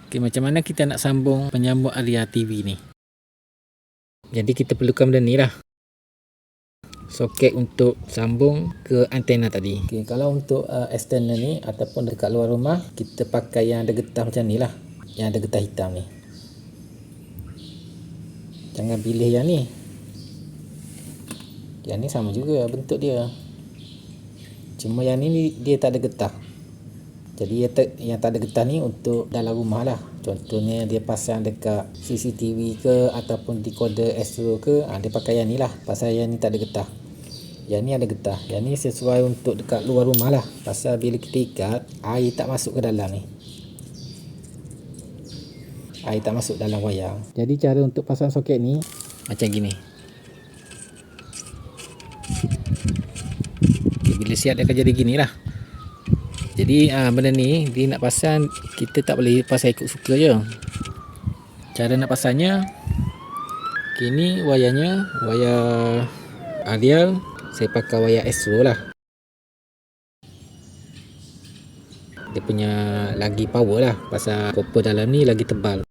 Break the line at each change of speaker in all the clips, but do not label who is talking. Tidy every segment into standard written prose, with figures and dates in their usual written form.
Okay, macam mana kita nak sambung penyambung ARIA TV ni? Jadi kita perlukan benda ni lah, soket untuk sambung ke antena tadi. Okay, kalau untuk external ni ataupun dekat luar rumah, kita pakai yang ada getah macam ni lah, yang ada getah hitam ni. Jangan pilih yang ni. Yang ni sama juga bentuk dia, cuma yang ni dia tak ada getah. Jadi yang tak ada getah ni untuk dalam rumah lah. Contohnya dia pasang dekat CCTV ke ataupun decoder Astro ke, dia pakai yang ni lah, pasal yang ni tak ada getah. Yang ni ada getah. Yang ni sesuai untuk dekat luar rumah lah, pasal bila kita ikat, air tak masuk ke dalam ni, air tak masuk dalam wayar. Jadi cara untuk pasang soket ni macam gini. Okay, bila siap dia akan jadi gini lah. Jadi benda ni dia nak pasang, kita tak boleh pasang ikut suka je. Cara nak pasangnya, okay, ni wayarnya, wayar ARIA. Saya pakai wayar Astro lah, dia punya lagi power lah, pasal copper dalam ni lagi tebal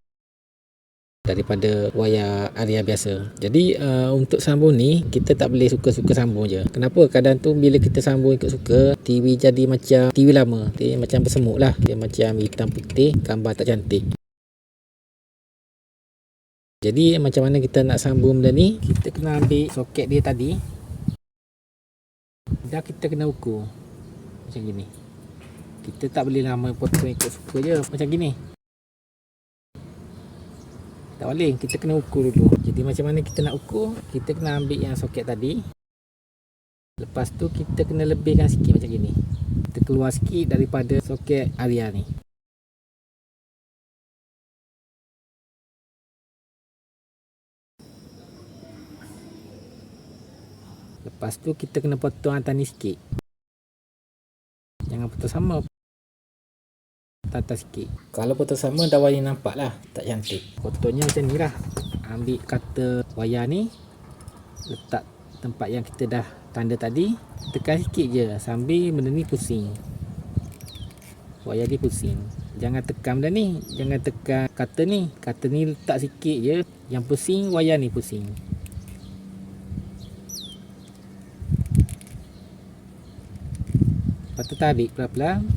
daripada wayar ARIA biasa. Jadi untuk sambung ni kita tak boleh suka-suka sambung je. Kenapa? Kadang tu bila kita sambung ikut suka, TV jadi macam TV lama, dia macam bersemut lah, dia macam hitam putih, gambar tak cantik. Jadi macam mana kita nak sambung benda ni? Kita kena ambil soket dia tadi, dan kita kena ukur macam gini. Kita tak boleh lama potong ikut suka je macam gini, tak boleh, kita kena ukur dulu. Jadi macam mana kita nak ukur? Kita kena ambil yang soket tadi, lepas tu kita kena lebihkan sikit macam gini, kita keluar sikit daripada soket ARIA ni. Lepas tu kita kena potong atas ni sikit, jangan potong sama, atas sikit. Kalau potong sama dah wayar nampak lah, tak cantik. Potongnya macam ni lah. Ambil kata wayar ni, letak tempat yang kita dah tanda tadi, tekan sikit je sambil benda ni pusing, wayar dia pusing. Jangan tekan benda ni, jangan tekan kata ni letak sikit je, yang pusing wayar ni pusing. Lepas tu tarik pelan-pelan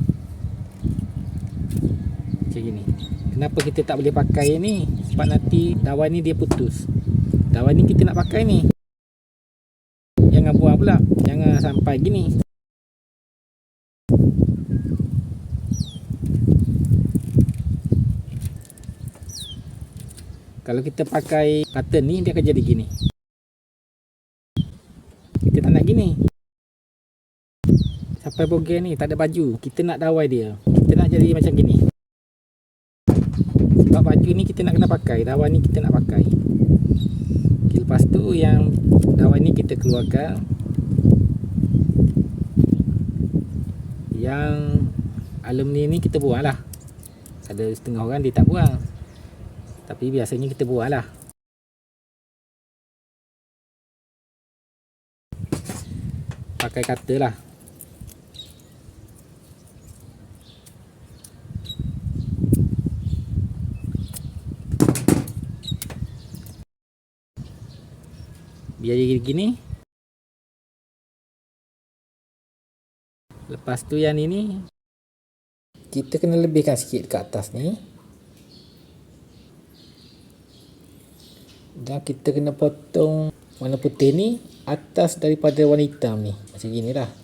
macam gini. Kenapa kita tak boleh pakai ni? Sebab nanti dawan ni dia putus. Dawan ni kita nak pakai ni, jangan buang pula, jangan sampai gini. Kalau kita pakai cotton ni, dia akan jadi gini. Kita tak nak gini, sampai bogel ni tak ada baju. Kita nak dawai dia, kita nak jadi macam gini. Sebab baju ni kita nak kena pakai, dawai ni kita nak pakai. Okay, lepas tu yang dawai ni kita keluarkan, yang alumni ni kita buang lah. Ada setengah orang dia tak buang, tapi biasanya kita buang lah. Pakai cutter lah. Biar jadi gini. Lepas tu yang ini kita kena lebihkan sikit ke atas ni, dan kita kena potong warna putih ni atas daripada warna hitam ni, macam gini lah.